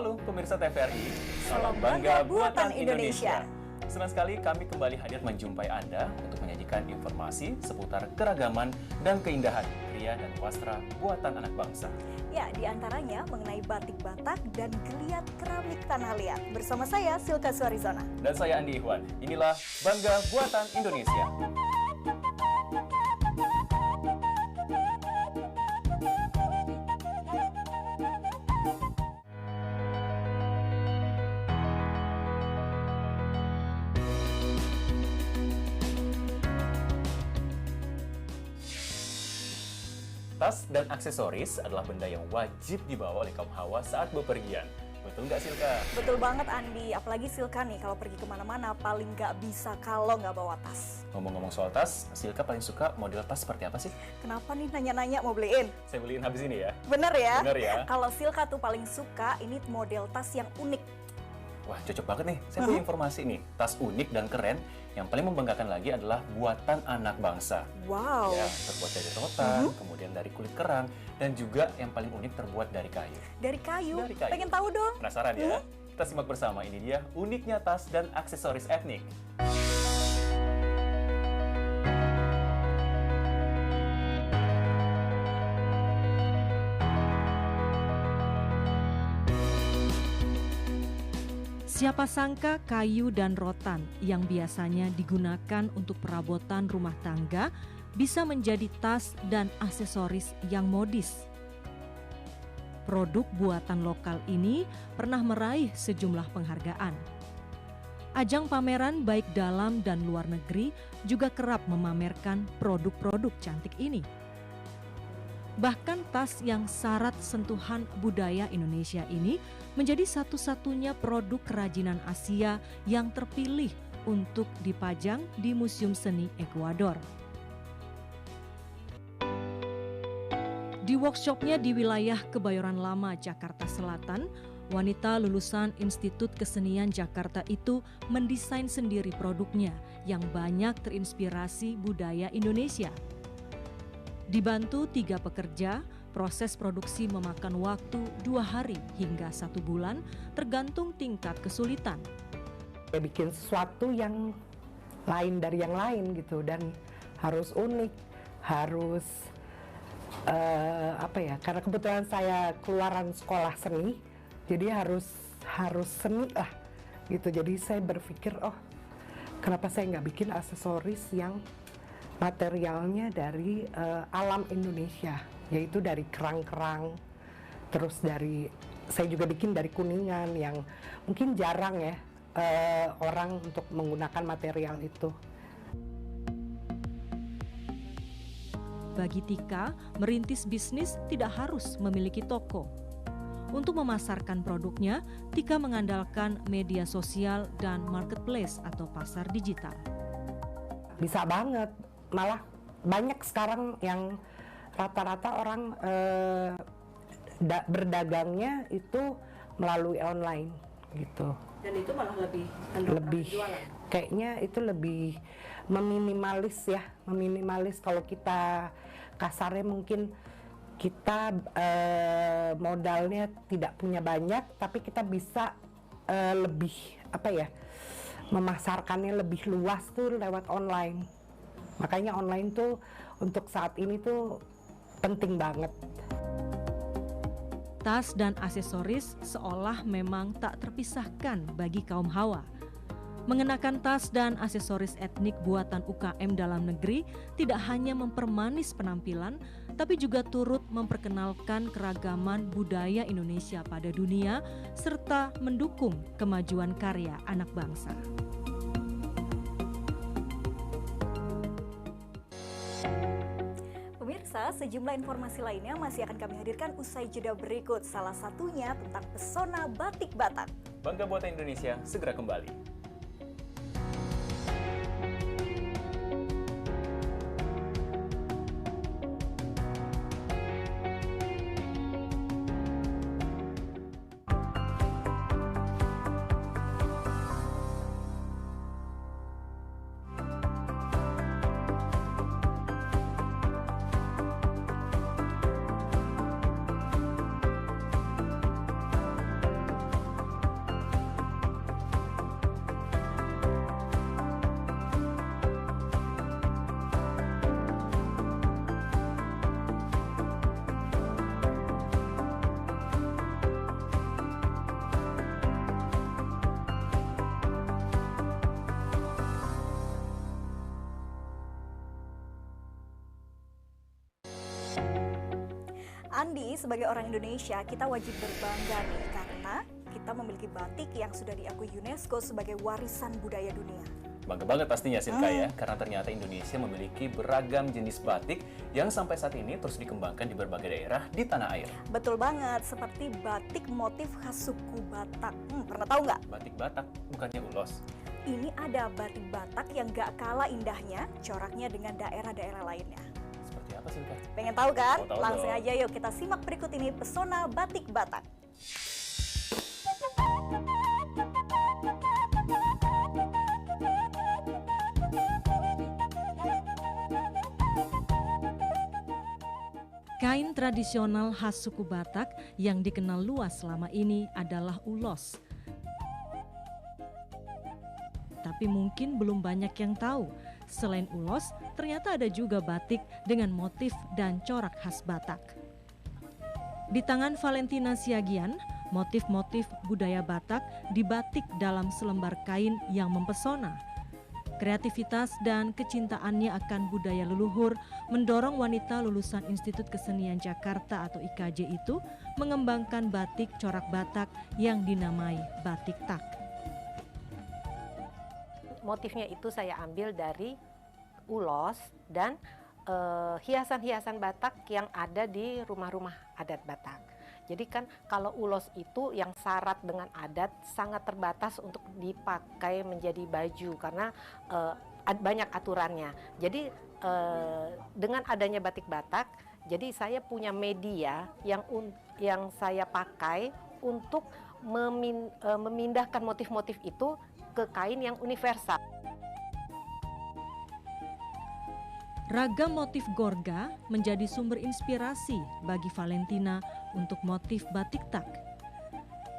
Halo pemirsa TVRI, salam bangga buatan Indonesia. Senang sekali kami kembali hadir menjumpai Anda untuk menyajikan informasi seputar keragaman dan keindahan kria dan wastra buatan anak bangsa. Ya, diantaranya mengenai batik Batak dan geliat keramik tanah liat. Bersama saya, Silka Suarizona. Dan saya Andi Ihwan. Inilah Bangga Buatan Indonesia. Tas dan aksesoris adalah benda yang wajib dibawa oleh kaum Hawa saat bepergian. Betul nggak, Silka? Betul banget, Andi. Apalagi Silka nih, kalau pergi kemana-mana paling nggak bisa kalau nggak bawa tas. Ngomong-ngomong soal tas, Silka paling suka model tas seperti apa sih? Kenapa nih nanya-nanya mau beliin? Saya beliin habis ini ya. Bener ya? Bener ya? Kalau Silka tuh paling suka ini model tas yang unik. Wah, cocok banget nih. Saya punya informasi nih. Tas unik dan keren yang paling membanggakan lagi adalah buatan anak bangsa. Wow. Ya, terbuat dari rotan, kemudian dari kulit kerang, dan juga yang paling unik terbuat dari kayu. Dari kayu? Dari kayu. Pengen tahu dong? Penasaran ya? Kita simak bersama, ini dia uniknya tas dan aksesoris etnik. Siapa sangka kayu dan rotan yang biasanya digunakan untuk perabotan rumah tangga bisa menjadi tas dan aksesoris yang modis. Produk buatan lokal ini pernah meraih sejumlah penghargaan. Ajang pameran baik dalam dan luar negeri juga kerap memamerkan produk-produk cantik ini. Bahkan tas yang syarat sentuhan budaya Indonesia ini menjadi satu-satunya produk kerajinan Asia yang terpilih untuk dipajang di Museum Seni Ekuador. Di workshopnya di wilayah Kebayoran Lama, Jakarta Selatan, wanita lulusan Institut Kesenian Jakarta itu mendesain sendiri produknya yang banyak terinspirasi budaya Indonesia. Dibantu 3 pekerja, proses produksi memakan waktu 2 hari hingga 1 bulan tergantung tingkat kesulitan. Bikin sesuatu yang lain dari yang lain gitu, dan harus unik, harus karena kebetulan saya keluaran sekolah seni, jadi harus seni lah gitu. Jadi saya berpikir, oh kenapa saya nggak bikin aksesoris yang materialnya dari alam Indonesia, yaitu dari kerang-kerang, terus saya juga bikin dari kuningan yang mungkin jarang ya orang untuk menggunakan material itu. Bagi Tika, merintis bisnis tidak harus memiliki toko. Untuk memasarkan produknya, Tika mengandalkan media sosial dan marketplace atau pasar digital. Bisa banget. Malah banyak sekarang yang rata-rata orang berdagangnya itu melalui online gitu. Dan itu malah lebih jualan. Kayaknya itu lebih meminimalis kalau kita kasarnya mungkin kita modalnya tidak punya banyak, tapi kita bisa lebih memasarkannya lebih luas tuh lewat online. Makanya online tuh untuk saat ini tuh penting banget. Tas dan aksesoris seolah memang tak terpisahkan bagi kaum Hawa. Mengenakan tas dan aksesoris etnik buatan UKM dalam negeri tidak hanya mempermanis penampilan, tapi juga turut memperkenalkan keragaman budaya Indonesia pada dunia, serta mendukung kemajuan karya anak bangsa. Pemirsa, sejumlah informasi lainnya masih akan kami hadirkan usai jeda berikut. Salah satunya tentang pesona batik Batak. Bangga Buatan Indonesia segera kembali. Andi, sebagai orang Indonesia, kita wajib berbangga nih karena kita memiliki batik yang sudah diakui UNESCO sebagai warisan budaya dunia. Bangga banget pastinya Silka ya, karena ternyata Indonesia memiliki beragam jenis batik yang sampai saat ini terus dikembangkan di berbagai daerah di tanah air. Betul banget, seperti batik motif khas suku Batak. Pernah tahu nggak? Batik Batak bukannya ulos. Ini ada batik Batak yang gak kalah indahnya, coraknya dengan daerah-daerah lainnya. Seperti apa Silka? Pengen tahu kan? Mau tahu Langsung dong. aja yuk kita simak berikut ini pesona batik Batak. Kain tradisional khas suku Batak yang dikenal luas selama ini adalah ulos. Tapi mungkin belum banyak yang tahu, selain ulos, ternyata ada juga batik dengan motif dan corak khas Batak. Di tangan Valentina Siagian, motif-motif budaya Batak dibatik dalam selembar kain yang mempesona. Kreativitas dan kecintaannya akan budaya leluhur mendorong wanita lulusan Institut Kesenian Jakarta atau IKJ itu mengembangkan batik corak Batak yang dinamai batik tak. Motifnya itu saya ambil dari ulos dan hiasan-hiasan Batak yang ada di rumah-rumah adat Batak. Jadi kan kalau ulos itu yang syarat dengan adat sangat terbatas untuk dipakai menjadi baju karena banyak aturannya. Jadi dengan adanya batik Batak, jadi saya punya media yang saya pakai untuk memindahkan motif-motif itu ke kain yang universal. Ragam motif gorga menjadi sumber inspirasi bagi Valentina untuk motif batik tak.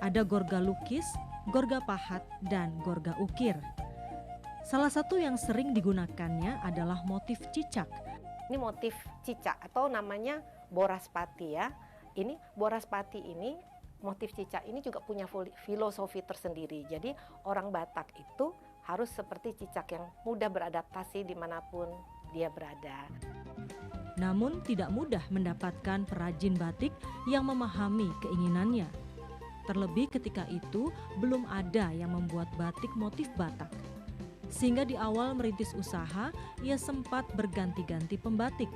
Ada gorga lukis, gorga pahat, dan gorga ukir. Salah satu yang sering digunakannya adalah motif cicak. Ini motif cicak atau namanya boraspati ya. Ini boraspati ini, motif cicak ini juga punya filosofi tersendiri. Jadi orang Batak itu harus seperti cicak yang mudah beradaptasi dimanapun dia berada. Namun tidak mudah mendapatkan perajin batik yang memahami keinginannya. Terlebih ketika itu belum ada yang membuat batik motif Batak. Sehingga di awal merintis usaha, ia sempat berganti-ganti pembatik.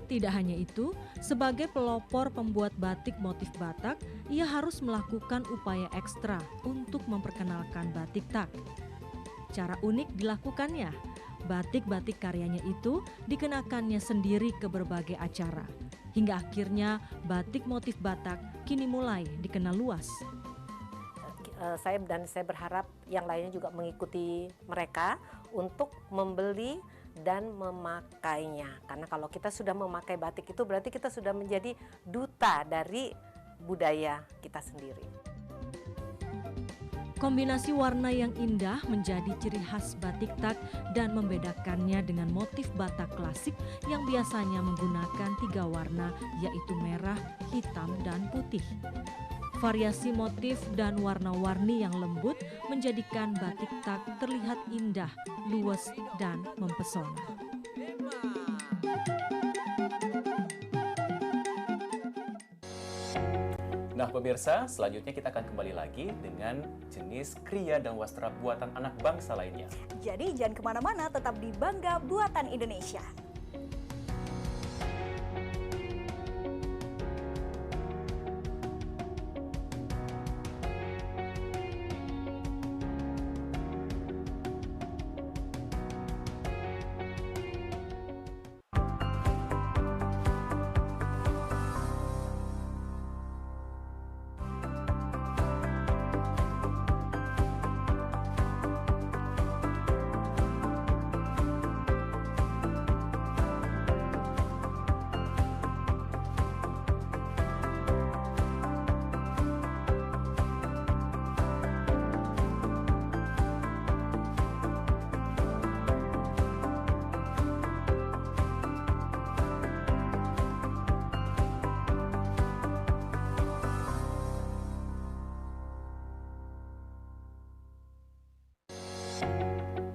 Tidak hanya itu, sebagai pelopor pembuat batik motif Batak, ia harus melakukan upaya ekstra untuk memperkenalkan batik tak. Cara unik dilakukannya, batik-batik karyanya itu dikenakannya sendiri ke berbagai acara. Hingga akhirnya batik motif Batak kini mulai dikenal luas. Saya berharap yang lainnya juga mengikuti mereka untuk membeli dan memakainya. Karena kalau kita sudah memakai batik itu berarti kita sudah menjadi duta dari budaya kita sendiri. Kombinasi warna yang indah menjadi ciri khas batik tak dan membedakannya dengan motif Batak klasik yang biasanya menggunakan 3 warna yaitu merah, hitam, dan putih. Variasi motif dan warna-warni yang lembut menjadikan batik tak terlihat indah, luas, dan mempesona. Nah pemirsa, selanjutnya kita akan kembali lagi dengan jenis kriya dan wastra buatan anak bangsa lainnya. Jadi jangan kemana-mana, tetap di Bangga Buatan Indonesia.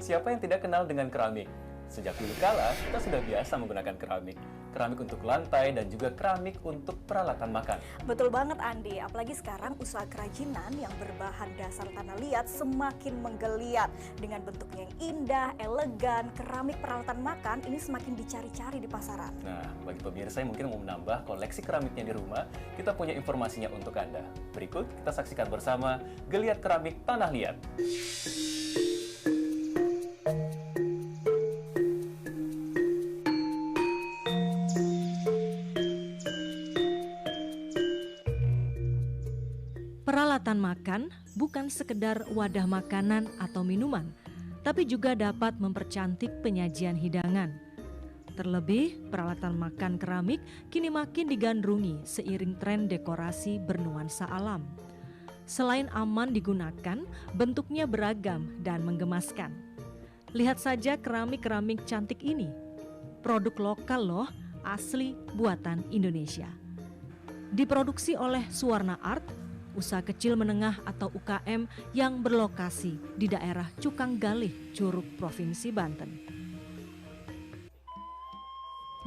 Siapa yang tidak kenal dengan keramik? Sejak dulu kala, kita sudah biasa menggunakan keramik. Keramik untuk lantai dan juga keramik untuk peralatan makan. Betul banget Andi, apalagi sekarang usaha kerajinan yang berbahan dasar tanah liat semakin menggeliat. Dengan bentuknya yang indah, elegan, keramik peralatan makan ini semakin dicari-cari di pasaran. Nah, bagi pemirsa yang mungkin mau menambah koleksi keramiknya di rumah, kita punya informasinya untuk Anda. Berikut kita saksikan bersama Geliat Keramik Tanah Liat. Peralatan makan bukan sekedar wadah makanan atau minuman, tapi juga dapat mempercantik penyajian hidangan. Terlebih, peralatan makan keramik kini makin digandrungi seiring tren dekorasi bernuansa alam. Selain aman digunakan, bentuknya beragam dan menggemaskan. Lihat saja keramik-keramik cantik ini. Produk lokal loh, asli buatan Indonesia. Diproduksi oleh Suwarna Art, usaha kecil menengah atau UKM yang berlokasi di daerah Cukanggalih, Curug, Provinsi Banten.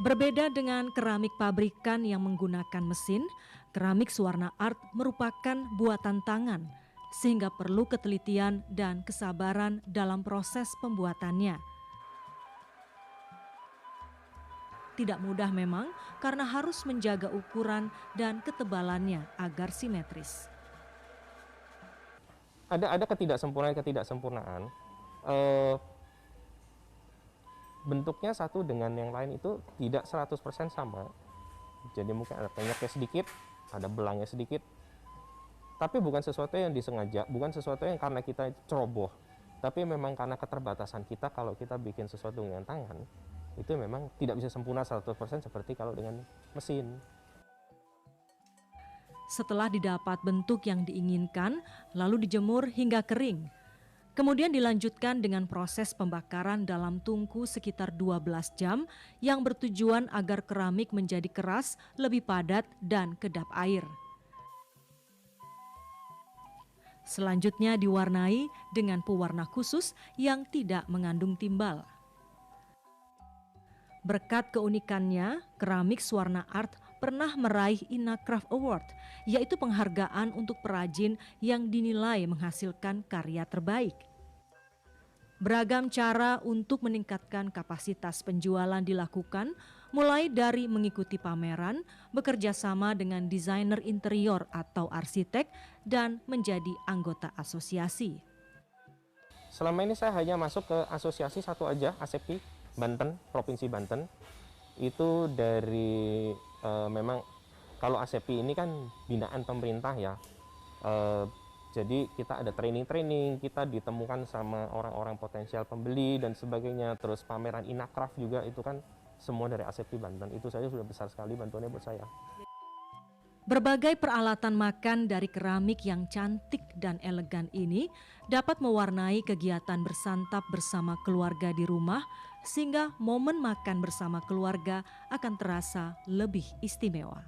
Berbeda dengan keramik pabrikan yang menggunakan mesin, keramik Suwarna Art merupakan buatan tangan, sehingga perlu ketelitian dan kesabaran dalam proses pembuatannya. Tidak mudah memang karena harus menjaga ukuran dan ketebalannya agar simetris. Ada ketidaksempurnaan. Bentuknya satu dengan yang lain itu tidak 100% sama. Jadi mungkin ada penyaknya sedikit, ada belangnya sedikit. Tapi bukan sesuatu yang disengaja, bukan sesuatu yang karena kita ceroboh. Tapi memang karena keterbatasan kita kalau kita bikin sesuatu dengan tangan, itu memang tidak bisa sempurna 100% seperti kalau dengan mesin. Setelah didapat bentuk yang diinginkan, lalu dijemur hingga kering. Kemudian dilanjutkan dengan proses pembakaran dalam tungku sekitar 12 jam yang bertujuan agar keramik menjadi keras, lebih padat, dan kedap air. Selanjutnya diwarnai dengan pewarna khusus yang tidak mengandung timbal. Berkat keunikannya, keramik Suwarna Art pernah meraih Inacraft Award, yaitu penghargaan untuk perajin yang dinilai menghasilkan karya terbaik. Beragam cara untuk meningkatkan kapasitas penjualan dilakukan, mulai dari mengikuti pameran, bekerja sama dengan desainer interior atau arsitek, dan menjadi anggota asosiasi. Selama ini saya hanya masuk ke asosiasi satu aja, ASEPI Banten, Provinsi Banten. Itu dari memang kalau ASEPI ini kan binaan pemerintah ya. Jadi kita ada training-training, kita ditemukan sama orang-orang potensial pembeli dan sebagainya. Terus pameran Inacraft juga itu kan semua dari ASEPI Banten. Itu saja sudah besar sekali bantuannya buat saya. Berbagai peralatan makan dari keramik yang cantik dan elegan ini dapat mewarnai kegiatan bersantap bersama keluarga di rumah, sehingga momen makan bersama keluarga akan terasa lebih istimewa.